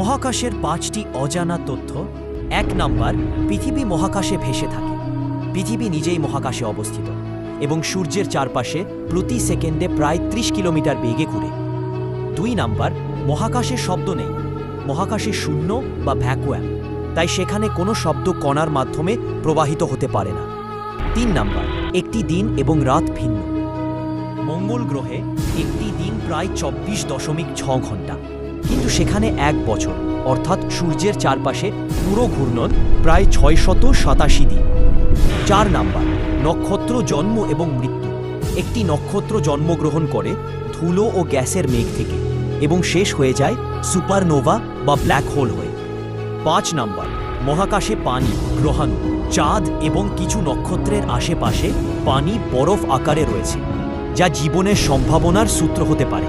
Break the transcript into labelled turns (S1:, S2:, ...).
S1: মহাকাশের 5টি অজানা তথ্য। 1 নাম্বার, পৃথিবী মহাকাশে ভেসে থাকে। পৃথিবী নিজেই মহাকাশে অবস্থিত এবং সূর্যের চারপাশে প্রতি সেকেন্ডে প্রায় 30 কিলোমিটার বেগে ঘুরে। 2 নাম্বার, মহাকাশে শব্দ নেই। মহাকাশে শূন্য বা ভ্যাকুয়াম, তাই সেখানে কোনো শব্দ কণার মাধ্যমে প্রবাহিত হতে পারে না। 3 নাম্বার, একটি দিন এবং রাত ভিন্ন। মঙ্গল গ্রহে একটি দিন প্রায় 24.6 ঘন্টা, কিন্তু সেখানে 1 বছর অর্থাৎ সূর্যের চারপাশে পুরো ঘূর্ণন প্রায় 687 দিন। 4 নাম্বার, নক্ষত্র জন্ম এবং মৃত্যু। একটি নক্ষত্র জন্মগ্রহণ করে ধুলো ও গ্যাসের মেঘ থেকে এবং শেষ হয়ে যায় সুপারনোভা বা ব্ল্যাক হোল হয়ে। 5 নাম্বার, মহাকাশে পানি, গ্রহাণু, চাঁদ এবং কিছু নক্ষত্রের আশেপাশে পানি বরফ আকারে রয়েছে, যা জীবনের সম্ভাবনার সূত্র হতে পারে।